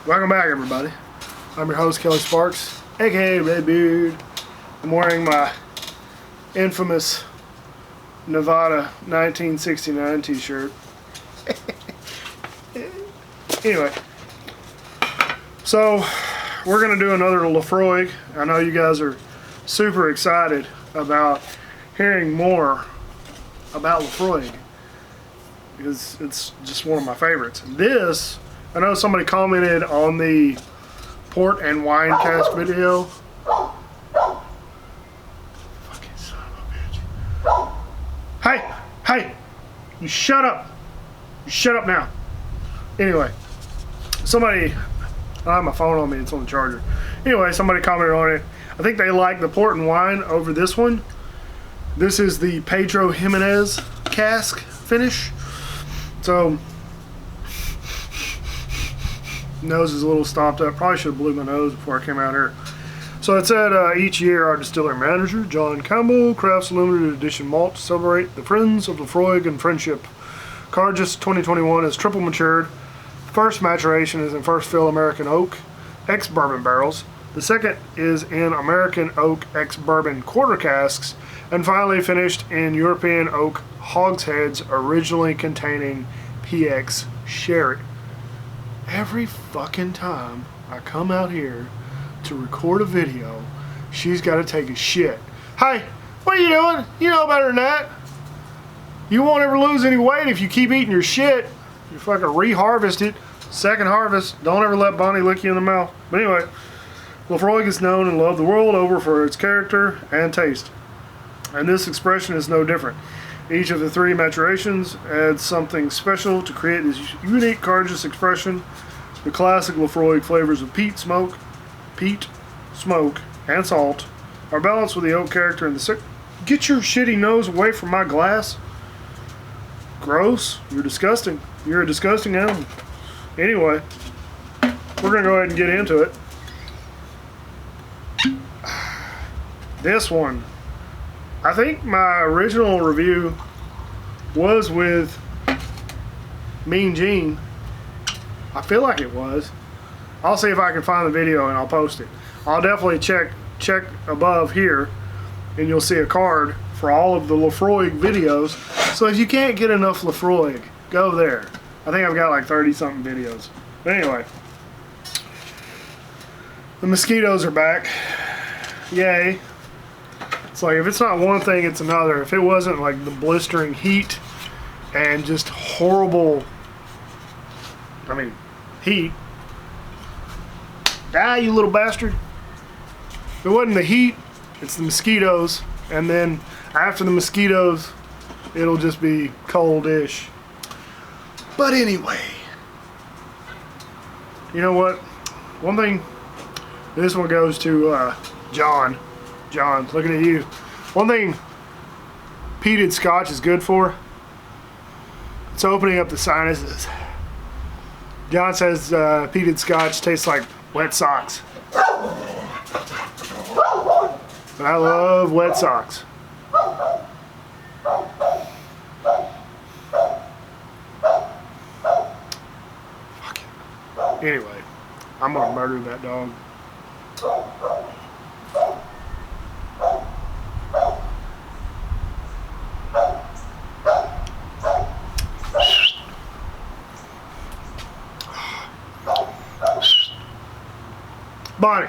Welcome back, everybody. I'm your host, Kelly Sparks, aka Redbeard. I'm wearing my infamous Nevada 1969 t-shirt. Anyway, so we're going to do another Laphroaig. I know you guys are super excited about hearing more about Laphroaig because it's just one of my favorites. This, I know somebody commented on the port and wine cask video. Fucking son of a bitch. Hey, you shut up. You shut up now. Anyway, somebody, I have my phone on me, it's on the charger. Anyway, somebody commented on it. I think they like the port and wine over this one. This is the Pedro Ximenez cask finish. So, nose is a little stopped up. Probably should have blew my nose before I came out here. So it said each year our distiller manager, John Campbell, crafts a limited edition malt to celebrate the friends of Laphroaig and friendship. Cairdeas 2021 is triple matured. First maturation is in first fill American oak ex-bourbon barrels. The second is in American oak ex-bourbon quarter casks. And finally finished in European oak hogsheads originally containing PX sherry. Every fucking time I come out here to record a video, she's got to take a shit. Hey, what are you doing? You know better than that. You won't ever lose any weight if you keep eating your shit. You fucking reharvest it. Second harvest. Don't ever let Bonnie lick you in the mouth. But anyway, Laphroaig is known and loved the world over for its character and taste. And this expression is no different. Each of the three maturations adds something special to create this unique Cairdeas expression. The classic Laphroaig flavors of peat, smoke, and salt are balanced with the oak character and the Get your shitty nose away from my glass. Gross. You're disgusting. You're a disgusting animal. Anyway, we're going to go ahead and get into it. This one, I think my original review was with Mean Gene. I feel like it was. I'll see if I can find the video and I'll post it. I'll definitely check above here and you'll see a card for all of the Laphroaig videos. So if you can't get enough Laphroaig, go there. I think I've got like 30 something videos. But anyway, the mosquitoes are back. Yay. It's like if it's not one thing, it's another. If it wasn't like the blistering heat and just horrible, heat. Die, you little bastard. If it wasn't the heat, it's the mosquitoes. And then after the mosquitoes, it'll just be cold-ish. But anyway, you know what? One thing, this one goes to John. John, looking at you. One thing peated Scotch is good for, it's opening up the sinuses. John says peated Scotch tastes like wet socks. But I love wet socks. Fucking. Anyway, I'm gonna murder that dog. Bonnie.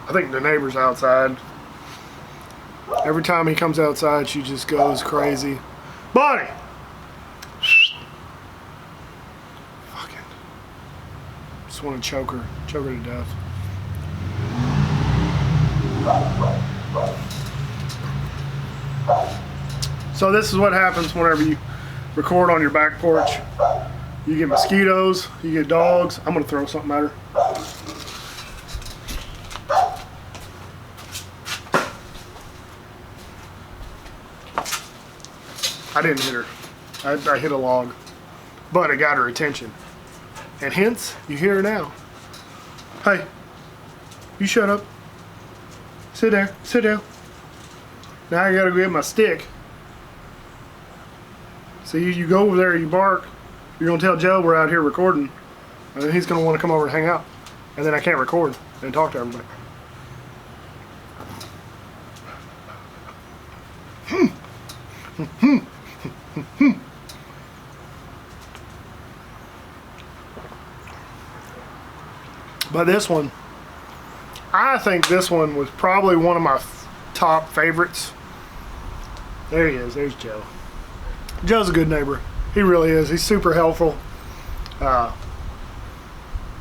I think the neighbor's outside. Every time he comes outside, she just goes crazy. Bonnie! Fucking. Just want to choke her to death. So this is what happens whenever you record on your back porch. You get mosquitoes, you get dogs. I'm gonna throw something at her. I didn't hit her. I hit a log. But it got her attention. And hence, you hear her now. Hey, you shut up. Sit there, sit down. Now I gotta get my stick. See, you go over there, you bark, You're gonna tell Joe we're out here recording, and then he's gonna want to come over and hang out, and then I can't record and talk to everybody. But this one, I think this one was probably one of my top favorites. There he is. There's Joe. Joe's a good neighbor. He really is. He's super helpful.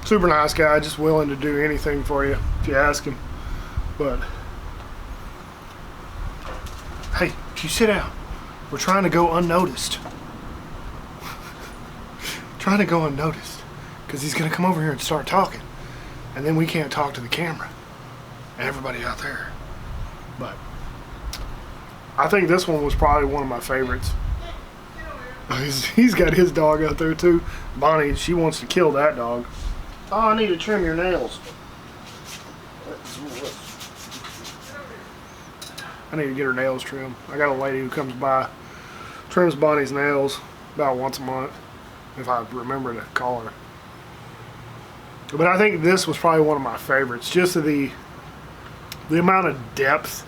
Super nice guy. Just willing to do anything for you if you ask him. But hey, you sit down. We're trying to go unnoticed. Trying to go unnoticed. Because he's going to come over here and start talking. And then we can't talk to the camera. And everybody out there. But I think this one was probably one of my favorites. He's got his dog out there too. Bonnie, she wants to kill that dog. Oh, I need to trim your nails. I need to get her nails trimmed. I got a lady who comes by, trims Bonnie's nails about once a month, if I remember to call her. But I think this was probably one of my favorites. Just the amount of depth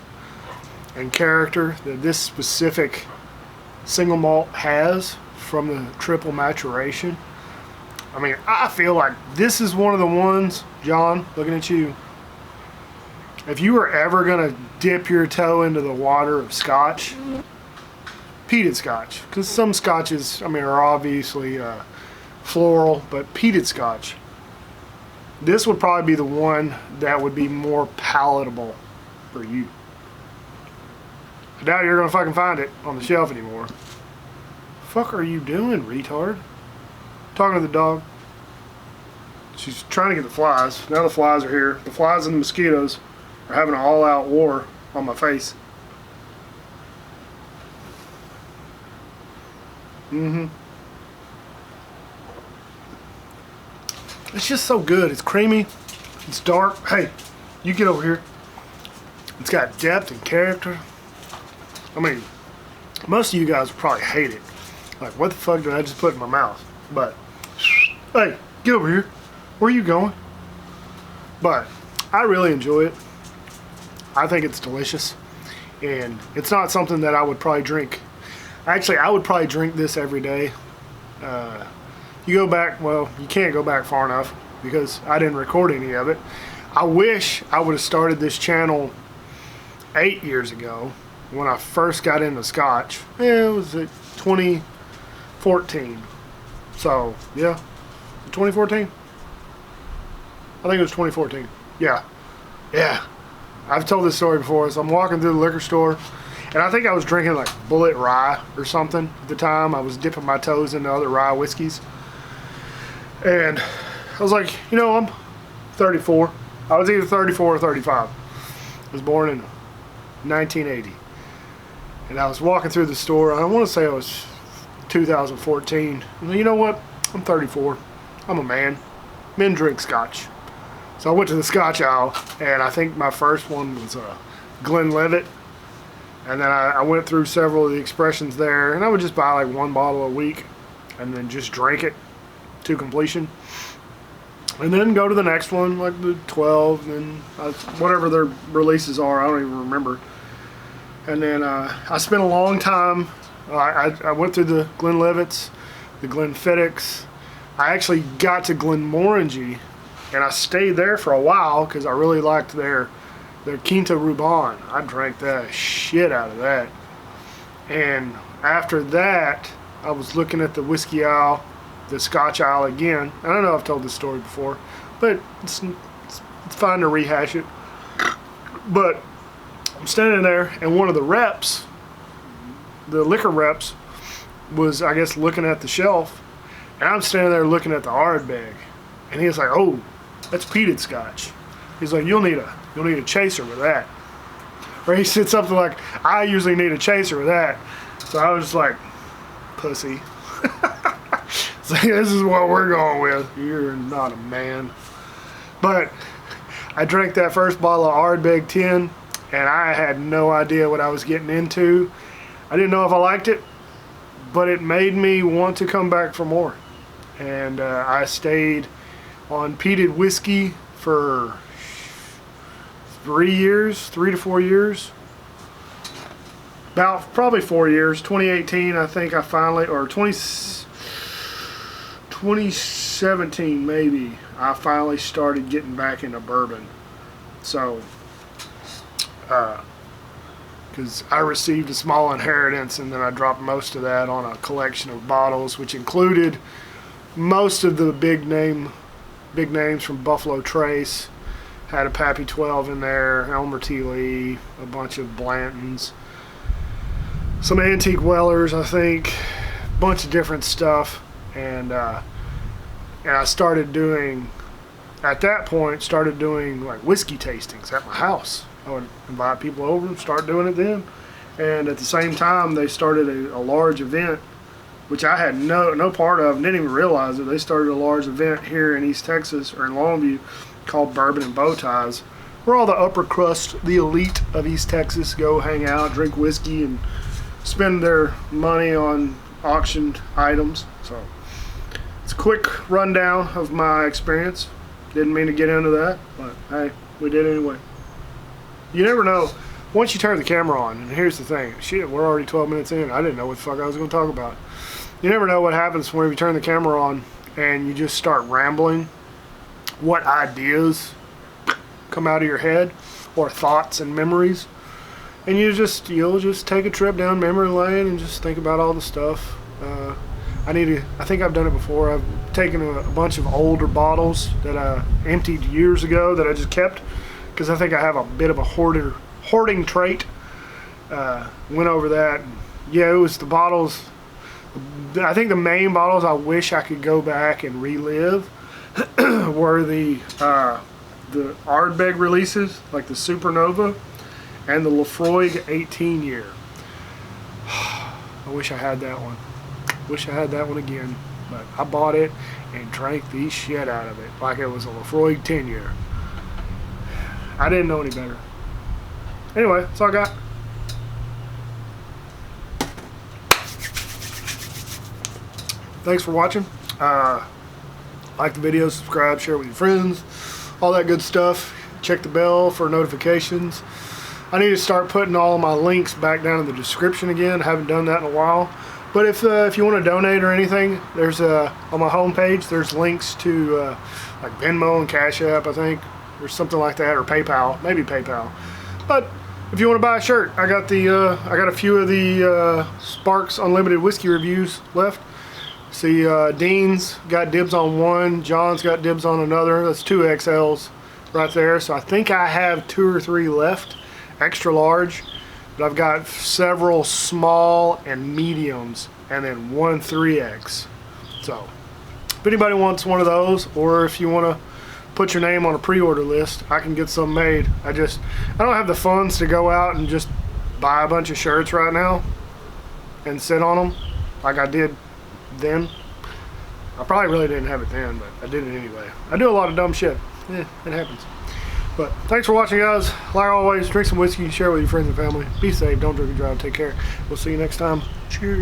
and character that this specific single malt has from the triple maturation. I mean, I feel like this is one of the ones, John, looking at you, if you were ever going to dip your toe into the water of Scotch, peated Scotch, because some Scotches, I mean, are obviously floral, but peated Scotch, this would probably be the one that would be more palatable for you. I doubt you're gonna fucking find it on the shelf anymore. Fuck are you doing, retard? Talking to the dog. She's trying to get the flies. Now the flies are here. The flies and the mosquitoes are having an all-out war on my face. It's just so good. It's creamy. It's dark. Hey, you get over here. It's got depth and character. I mean, most of you guys would probably hate it. Like, what the fuck did I just put in my mouth? But, hey, get over here. Where are you going? But, I really enjoy it. I think it's delicious. And it's not something that I would probably drink. Actually, I would probably drink this every day. You go back, well, you can't go back far enough because I didn't record any of it. I wish I would have started this channel 8 years ago when I first got into Scotch. Yeah, it was 2014. So, yeah. 2014? I think it was 2014. Yeah. Yeah. I've told this story before. So I'm walking through the liquor store, and I think I was drinking like Bullet Rye or something at the time. I was dipping my toes into other rye whiskeys. And I was like, you know, I'm 34. I was either 34 or 35. I was born in 1980. And I was walking through the store. I want to say it was 2014. And you know what? I'm 34. I'm a man. Men drink Scotch. So I went to the Scotch aisle, and I think my first one was Glenlivet. And then I went through several of the expressions there, and I would just buy like one bottle a week and then just drink it to completion. And then go to the next one, like the 12, and whatever their releases are, I don't even remember. And then I spent a long time, I went through the Glenlivets, the Glenfiddichs. I actually got to Glenmorangie, and I stayed there for a while because I really liked their Quinta Ruban. I drank the shit out of that. And after that, I was looking at the whiskey aisle, the Scotch aisle again. I don't know if I've told this story before, but it's fine to rehash it. But I'm standing there, and one of the reps, the liquor reps, was, I guess, looking at the shelf, and I'm standing there looking at the Ardbeg, and he's like, "Oh, that's peated Scotch." He's like, "You'll need a chaser with that." Or he said something like, "I usually need a chaser with that." So I was just like, pussy. So this is what we're going with. You're not a man. But I drank that first bottle of Ardbeg 10, and I had no idea what I was getting into. I didn't know if I liked it, but it made me want to come back for more. and I stayed on peated whiskey for 3 to 4 years. About probably 4 years. 2018, I think I finally, or 2017 maybe, I finally started getting back into bourbon. So, because I received a small inheritance, and then I dropped most of that on a collection of bottles, which included most of the big names from Buffalo Trace. Had a Pappy 12 in there, Elmer T. Lee, a bunch of Blantons, some Antique Wellers, I think, a bunch of different stuff, and I started doing, at that point, like whiskey tastings at my house. I would invite people over and start doing it then, and at the same time they started a large event, which I had no part of and didn't even realize it. They started a large event here in East Texas, or in Longview, called Bourbon and Bow Ties, where all the upper crust, the elite of East Texas, go hang out, drink whiskey, and spend their money on auctioned items. So it's a quick rundown of my experience. Didn't mean to get into that, but hey, we did anyway. You never know. Once you turn the camera on, and here's the thing, shit, we're already 12 minutes in. I didn't know what the fuck I was going to talk about. You never know what happens whenever you turn the camera on and you just start rambling. What ideas come out of your head, or thoughts and memories, and you'll just take a trip down memory lane and just think about all the stuff. I think I've done it before. I've taken a bunch of older bottles that I emptied years ago that I just kept, because I think I have a bit of a hoarding trait. Went over that. Yeah, it was the bottles. I think the main bottles I wish I could go back and relive were the Ardbeg releases, like the Supernova and the Laphroaig 18 year. I wish I had that one. Wish I had that one again. But I bought it and drank the shit out of it like it was a Laphroaig 10 year. I didn't know any better. Anyway, that's all I got. Thanks for watching. Like the video, subscribe, share it with your friends, all that good stuff. Check the bell for notifications. I need to start putting all my links back down in the description again. I haven't done that in a while. But if you want to donate or anything, there's on my homepage, there's links to like Venmo and Cash App, I think, or something like that, or PayPal, maybe PayPal. But if you want to buy a shirt, I got a few of the Sparks Unlimited whiskey reviews left. See, Dean's got dibs on one, John's got dibs on another. That's 2 XLs right there. So I think I have 2 or 3 left, extra large. But I've got several small and mediums, and then 1 3X. So if anybody wants one of those, or if you want to put your name on a pre-order list, I can get some made. I don't have the funds to go out and just buy a bunch of shirts right now and sit on them like I did then. I probably really didn't have it then, but I did it anyway. I do a lot of dumb shit. It happens. But thanks for watching, guys. Like always, drink some whiskey, share with your friends and family. Be safe, don't drink and drive, take care. We'll see you next time. Cheers.